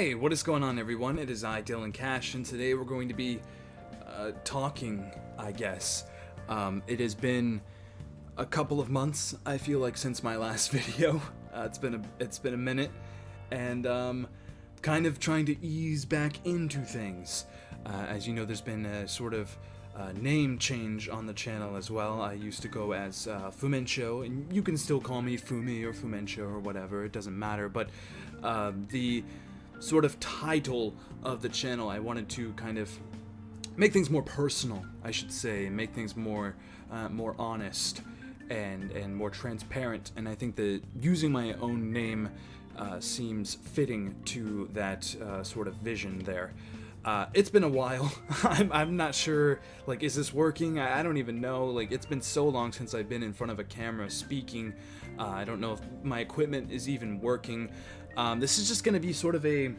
Hey, what is going on, everyone? It is I, Dylan Cash, and today we're going to be talking, I guess. It has been a couple of months, I feel like, since my last video. It's been a minute, and kind of trying to ease back into things. As you know, there's been a sort of name change on the channel as well. I used to go as Fumencho, and you can still call me Fumi or Fumencho or whatever, it doesn't matter, but the sort of title of the channel, I wanted to kind of make things more personal, I should say, and make things more honest and more transparent, and I think that using my own name seems fitting to that sort of vision there. It's been a while. I'm not sure, like, is this working? I don't even know. Like, it's been so long since I've been in front of a camera speaking. I don't know if my equipment is even working. This is just going to be sort of a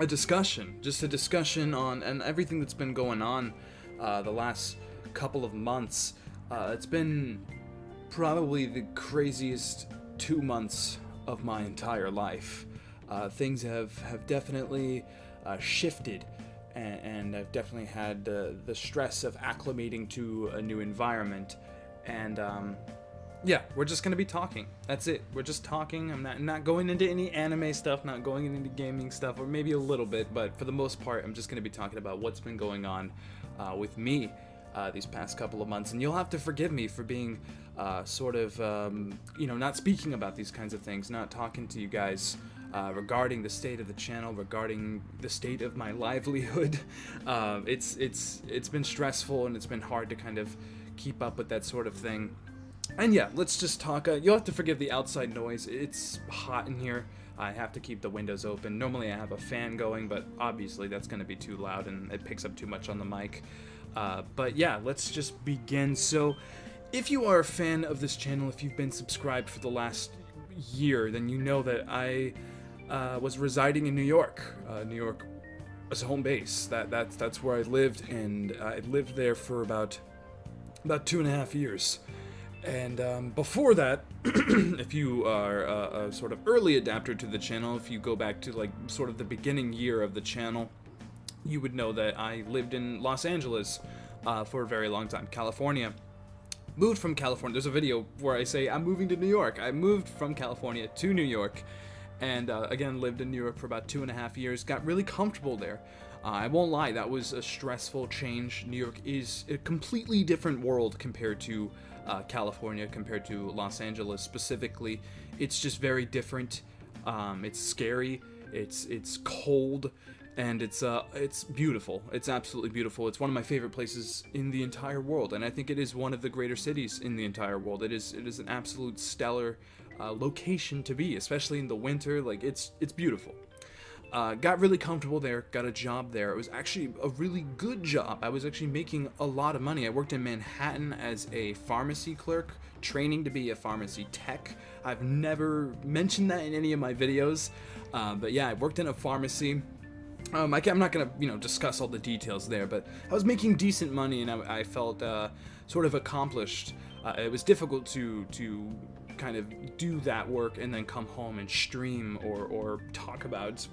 discussion, just a discussion on and everything that's been going on the last couple of months. It's been probably the craziest 2 months of my entire life. Things have definitely shifted, and I've definitely had the stress of acclimating to a new environment, and yeah, we're just gonna be talking. That's it. We're just talking. I'm not going into any anime stuff, not going into gaming stuff, or maybe a little bit, but for the most part, I'm just gonna be talking about what's been going on with me these past couple of months, and you'll have to forgive me for being sort of, not speaking about these kinds of things, not talking to you guys regarding the state of the channel, regarding the state of my livelihood. It's been stressful, and it's been hard to kind of keep up with that sort of thing. And yeah, let's just talk. You'll have to forgive the outside noise. It's hot in here. I have to keep the windows open. Normally I have a fan going, but obviously that's going to be too loud and it picks up too much on the mic. But yeah, let's just begin. So if you are a fan of this channel, if you've been subscribed for the last year, then you know that I was residing in New York. New York as a home base. That's where I lived, and I lived there for about 2.5 years. And before that, if you are a sort of early adapter to the channel, if you go back to like sort of the beginning year of the channel, you would know that I lived in Los Angeles for a very long time. California. Moved from California. There's a video where I say I'm moving to New York. I moved from California to New York, and again lived in New York for about 2.5 years. Got really comfortable there. I won't lie, that was a stressful change. New York is a completely different world compared to California, compared to Los Angeles specifically. It's just very different. It's scary. It's cold. And it's beautiful. It's absolutely beautiful. It's one of my favorite places in the entire world, and I think it is one of the greater cities in the entire world. It is an absolute stellar location to be, especially in the winter. Like, it's beautiful. Got really comfortable there, got a job there. It was actually a really good job. I was actually making a lot of money. I worked in Manhattan as a pharmacy clerk, training to be a pharmacy tech. I've never mentioned that in any of my videos, but yeah, I worked in a pharmacy. I'm not gonna, discuss all the details there, but I was making decent money, and I felt sort of accomplished. It was difficult to kind of do that work and then come home and stream or talk about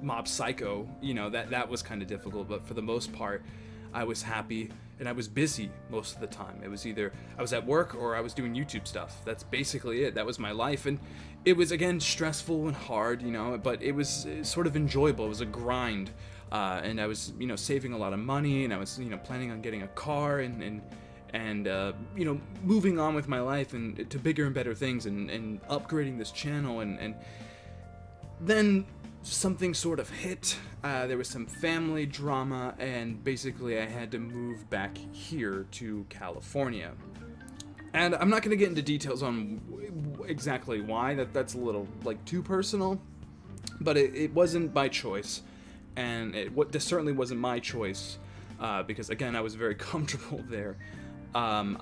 Mob Psycho. That was kind of difficult, but for the most part, I was happy, and I was busy most of the time. It was either I was at work or I was doing YouTube stuff. That's basically it. That was my life, and it was, again, stressful and hard, but it was sort of enjoyable. It was a grind, and I was, saving a lot of money, and I was, planning on getting a car and moving on with my life and to bigger and better things, and upgrading this channel, and then something sort of hit. There was some family drama, and basically I had to move back here to California. And I'm not going to get into details on exactly why. That's a little, like, too personal, but it wasn't by choice, and this certainly wasn't my choice, because, again, I was very comfortable there. I'm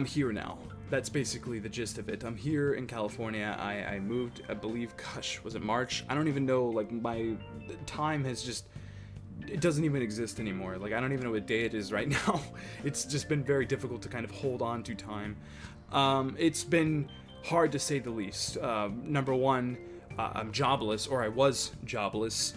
here now. That's basically the gist of it. I'm here in California. I moved, I believe, gosh, was it March? I don't even know, like, my time has just, it doesn't even exist anymore. Like, I don't even know what day it is right now. It's just been very difficult to kind of hold on to time. It's been hard, to say the least. Number one, I'm jobless, or I was jobless,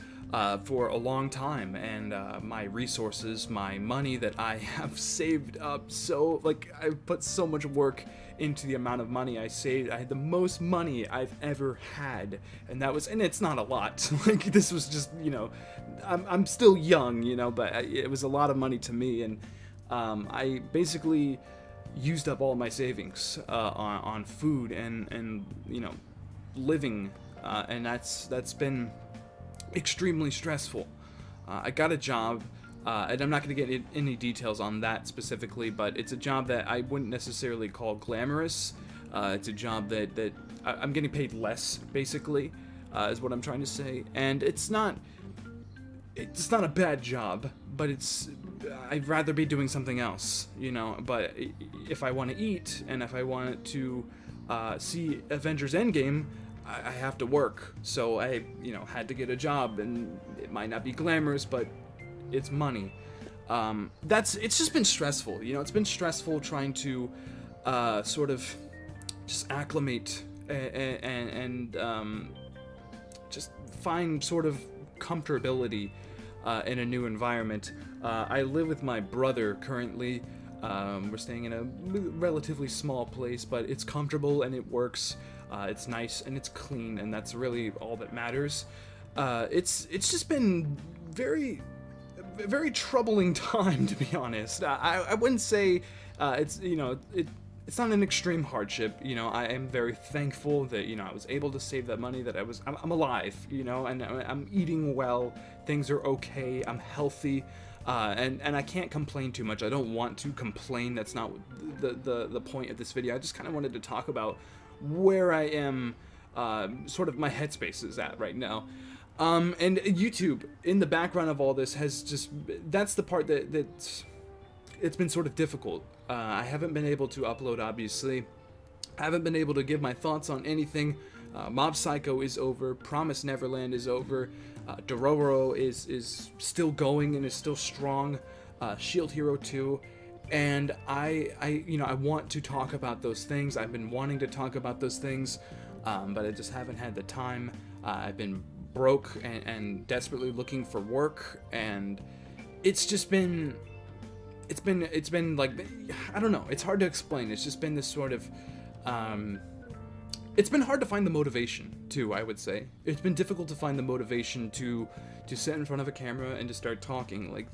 for a long time, and my resources, my money that I have saved up, so like I've put so much work into the amount of money I saved. I had the most money I've ever had, and it's not a lot. Like, this was just, I'm still young, but it was a lot of money to me, and I basically used up all my savings on food and living, and that's been extremely stressful. I got a job, and I'm not going to get any details on that specifically, but it's a job that I wouldn't necessarily call glamorous. It's a job that I'm getting paid less, basically, is what I'm trying to say. And it's not a bad job, but I'd rather be doing something else, But if I want to eat, and if I want to see Avengers Endgame, I have to work. So I, had to get a job, and it might not be glamorous, but it's money. It's just been stressful, It's been stressful trying to sort of just acclimate and just find sort of comfortability in a new environment. I live with my brother currently. We're staying in a relatively small place, but it's comfortable and it works. It's nice and it's clean, and that's really all that matters. It's just been very, very troubling time, to be honest. I wouldn't say it's not an extreme hardship. I am very thankful that I was able to save that money, that I'm alive, and I'm eating well. Things are okay. I'm healthy. And I can't complain too much. I don't want to complain. That's not the point of this video. I just kind of wanted to talk about where I am, sort of my headspace is at right now. And YouTube, in the background of all this, that's the part that it's been sort of difficult. I haven't been able to upload, obviously. I haven't been able to give my thoughts on anything. Mob Psycho is over. Promise Neverland is over. Dororo is still going and is still strong. Shield Hero 2. And I want to talk about those things. I've been wanting to talk about those things, but I just haven't had the time. I've been broke and desperately looking for work, and it's been like, I don't know. It's hard to explain. It's just been this sort of, it's been hard to find the motivation too, I would say. It's been difficult to find the motivation to sit in front of a camera and to start talking. Like,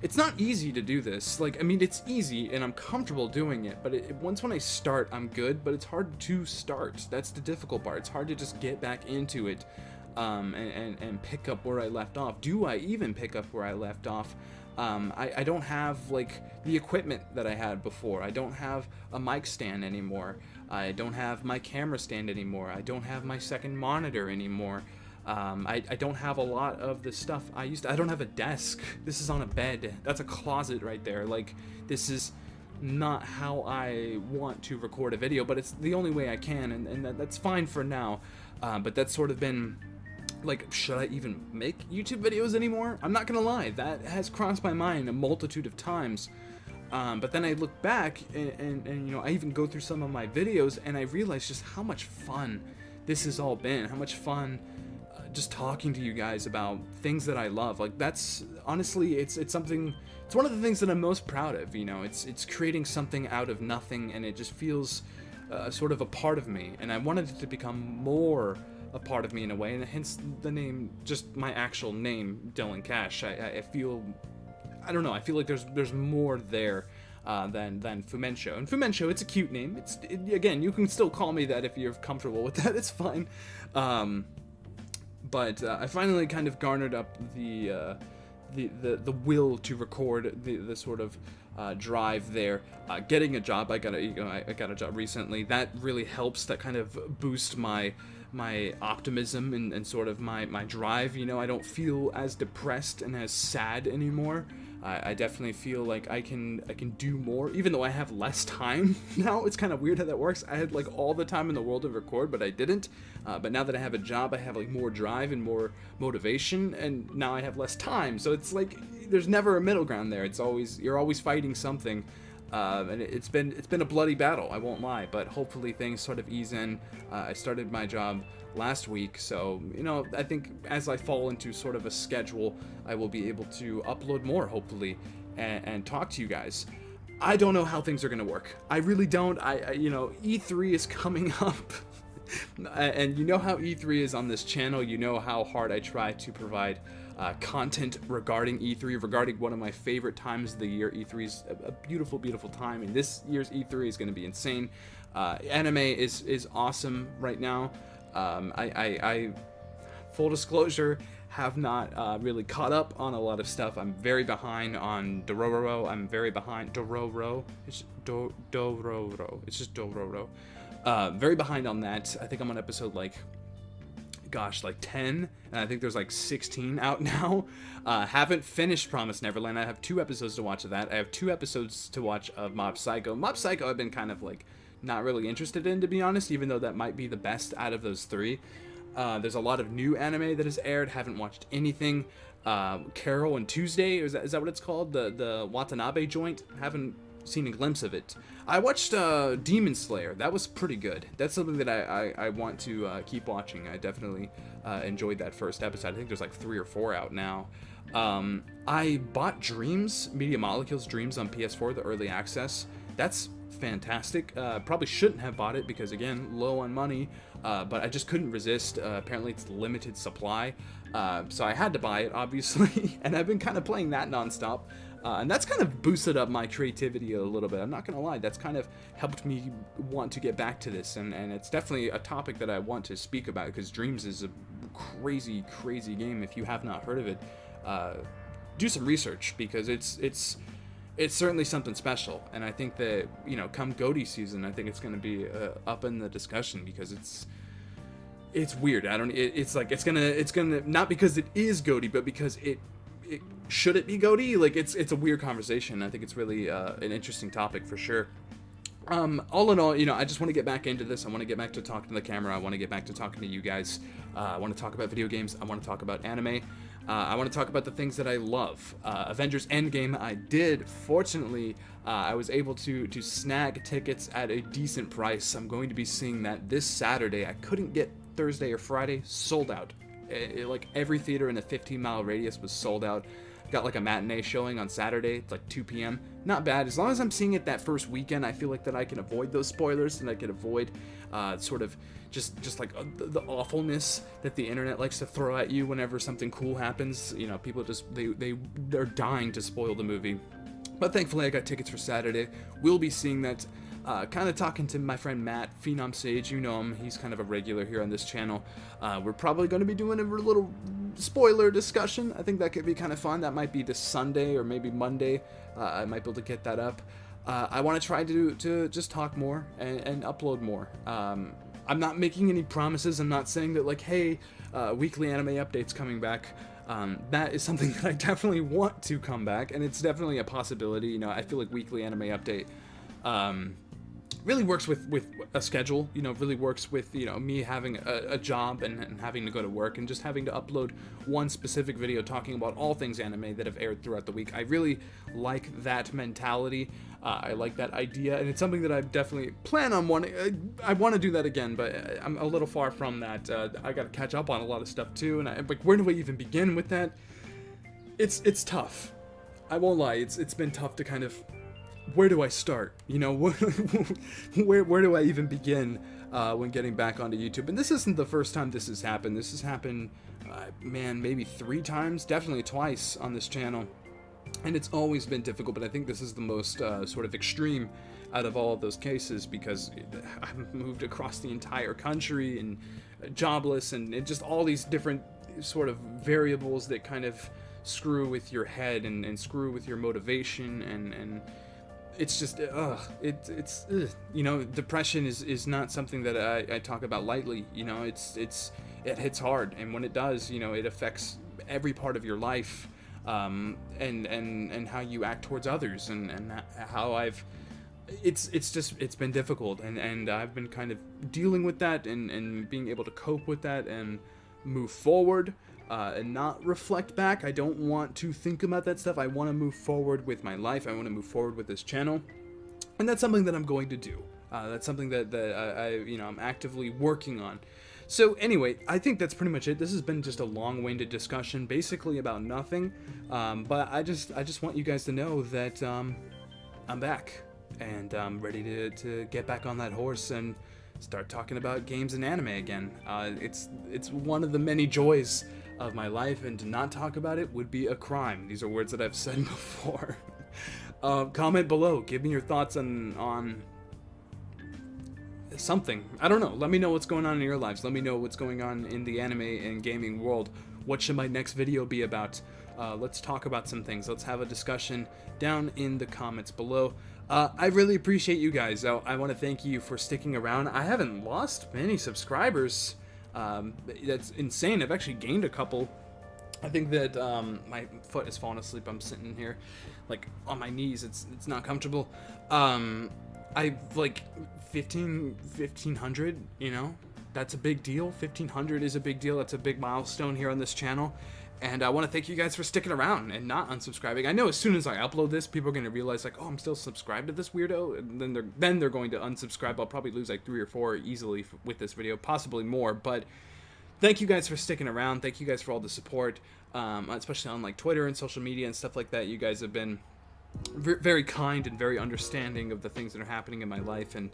it's not easy to do this. Like, I mean, it's easy and I'm comfortable doing it, but once when I start, I'm good, but it's hard to start. That's the difficult part. It's hard to just get back into it, and pick up where I left off. Do I even pick up where I left off? I don't have, like, the equipment that I had before. I don't have a mic stand anymore. I don't have my camera stand anymore. I don't have my second monitor anymore. I don't have a lot of the stuff I don't have a desk. This is on a bed. That's a closet right there. Like, this is not how I want to record a video, but it's the only way I can, and that's fine for now. But that's sort of been, like, should I even make YouTube videos anymore? I'm not gonna lie, that has crossed my mind a multitude of times. But then I look back and I even go through some of my videos and I realize just how much fun this has all been, how much fun just talking to you guys about things that I love. Like, that's honestly, it's something, it's one of the things that I'm most proud of. It's creating something out of nothing, and it just feels sort of a part of me, and I wanted it to become more a part of me in a way, and hence the name, just my actual name, Dylan Cash. I feel, I don't know, I feel like there's more there than Fumencho. And Fumencho, it's a cute name. Again, you can still call me that if you're comfortable with that. It's fine. But I finally kind of garnered up the will to record, the sort of drive there. Getting a job, I got a job recently. That really helps. That kind of boosts my optimism and sort of my drive. I don't feel as depressed and as sad anymore. I definitely feel like I can do more, even though I have less time now. It's kind of weird how that works. I had, like, all the time in the world to record, but I didn't. But now that I have a job, I have, like, more drive and more motivation, and now I have less time. So it's like there's never a middle ground there. You're always fighting something. And it's been a bloody battle, I won't lie, but hopefully things sort of ease in. I started my job last week, so I think as I fall into sort of a schedule, I will be able to upload more, hopefully, and talk to you guys. I don't know how things are gonna work. I really don't. E3 is coming up. And you know how E3 is on this channel. You know how hard I try to provide content regarding E3, regarding one of my favorite times of the year. E3 is a beautiful, beautiful time, and this year's E3 is going to be insane. Anime is awesome right now. I full disclosure, have not really caught up on a lot of stuff. I'm very behind on Dororo. I'm very behind Dororo. It's Dororo. It's just Dororo. Very behind on that. I think I'm on episode like 10, and I think there's like 16 out now. Haven't finished Promised Neverland. I have 2 episodes to watch of that. I have 2 episodes to watch of Mob Psycho. Mob Psycho I've been kind of like not really interested in, to be honest, even though that might be the best out of those 3. There's a lot of new anime that has aired. Haven't watched anything. Carol and Tuesday, is that what it's called? The Watanabe joint? Haven't seen a glimpse of it. I watched Demon Slayer. That was pretty good. That's something that I want to keep watching. I definitely enjoyed that first episode. I think there's like 3 or 4 out now. I bought Dreams, Media Molecules Dreams on PS4, the early access. That's fantastic. Probably shouldn't have bought it because, again, low on money, but I just couldn't resist. Apparently it's limited supply, so I had to buy it, obviously, and I've been kind of playing that nonstop. And that's kind of boosted up my creativity a little bit. I'm not gonna lie, that's kind of helped me want to get back to this, and it's definitely a topic that I want to speak about, because Dreams is a crazy, crazy game. If you have not heard of it, do some research, because it's certainly something special. And I think that, come GOTY season, I think it's gonna be up in the discussion, because it's weird. It's gonna not because it is GOTY, but because it should it be GOTY? Like, it's a weird conversation. I think it's really an interesting topic for sure. All in all, I just want to get back into this. I want to get back to talking to the camera. I want to get back to talking to you guys. I want to talk about video games. I want to talk about anime. I want to talk about the things that I love. Avengers Endgame, I did. Fortunately, I was able to snag tickets at a decent price. I'm going to be seeing that this Saturday. I couldn't get Thursday or Friday. Sold out. Like every theater in a 15-mile radius was sold out. Got like a matinee showing on Saturday. It's like 2 p.m. Not bad. As long as I'm seeing it that first weekend, I feel like that I can avoid those spoilers, and I can avoid sort of just like the awfulness that the internet likes to throw at you whenever something cool happens. People just they're dying to spoil the movie. But thankfully, I got tickets for Saturday. We'll be seeing that. Kind of talking to my friend Matt, Phenom Sage, you know him, he's kind of a regular here on this channel. We're probably going to be doing a little spoiler discussion. I think that could be kind of fun. That might be this Sunday or maybe Monday. I might be able to get that up. I want to try to just talk more and upload more. I'm not making any promises. I'm not saying that, like, hey, weekly anime updates coming back. That is something that I definitely want to come back, and it's definitely a possibility. I feel like weekly anime update really works with a schedule, really works with, me having a job and having to go to work and just having to upload one specific video talking about all things anime that have aired throughout the week. I really like that mentality. I like that idea, and it's something that I definitely plan on wanting. I want to do that again, but I'm a little far from that. I got to catch up on a lot of stuff too, and like, where do I even begin with that? It's tough. I won't lie. It's been tough to kind of. Where do I start? Where do I even begin when getting back onto YouTube? And this isn't the first time this has happened. This has happened, maybe 3 times, definitely twice on this channel. And it's always been difficult, but I think this is the most sort of extreme out of all of those cases, because I've moved across the entire country and jobless and just all these different sort of variables that kind of screw with your head and screw with your motivation and it's just, depression is not something that I talk about lightly. It hits hard, and when it does, it affects every part of your life, and how you act towards others, and how it's been difficult, and I've been kind of dealing with that and being able to cope with that and move forward. And not reflect back. I don't want to think about that stuff. I want to move forward with my life. I want to move forward with this channel. and that's something that I'm going to do. That's something that I'm actively working on. So anyway, I think that's pretty much it. This has been just a long-winded discussion, basically about nothing. But I just want you guys to know that I'm back, and I'm ready to get back on that horse and start talking about games and anime again. It's one of the many joys of my life, and to not talk about it would be a crime. These are words that I've said before. Comment below. Give me your thoughts on something. I don't know. Let me know what's going on in your lives. Let me know what's going on in the anime and gaming world. What should my next video be about? Let's talk about some things. Let's have a discussion down in the comments below. I really appreciate you guys. I want to thank you for sticking around. I haven't lost many subscribers. That's insane. I've actually gained a couple. I think that my foot has fallen asleep. I'm sitting here like on my knees. It's not comfortable. I like 1500, you know, that's a big deal. 1500 is a big deal. That's a big milestone here on this channel. And I want to thank you guys for sticking around and not unsubscribing. I know as soon as I upload this, people are going to realize like, oh, I'm still subscribed to this weirdo. And then they're going to unsubscribe. I'll probably lose like 3 or 4 easily with this video, possibly more. But thank you guys for sticking around. Thank you guys for all the support, especially on like Twitter and social media and stuff like that. You guys have been very kind and very understanding of the things that are happening in my life, and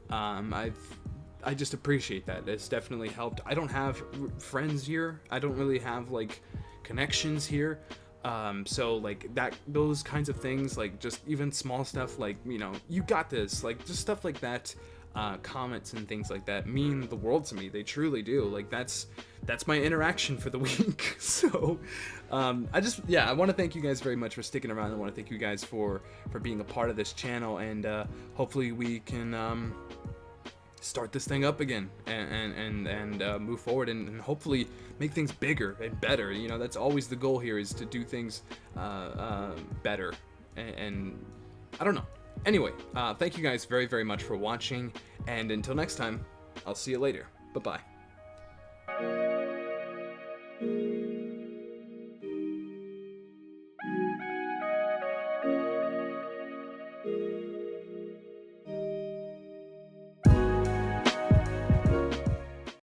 I just appreciate that. It's definitely helped. I don't have friends here. I don't really have like connections here, so like those kinds of things, like just even small stuff like, you know, you got this, like just stuff like that, comments and things like that mean the world to me. They truly do. Like that's my interaction for the week. So I want to thank you guys very much for sticking around. I want to thank you guys for being a part of this channel, and hopefully we can start this thing up again and move forward and hopefully make things bigger and better. You know, that's always the goal here, is to do things better, and I don't know. Anyway, thank you guys very, very much for watching, and until next time, I'll see you later. Bye-bye.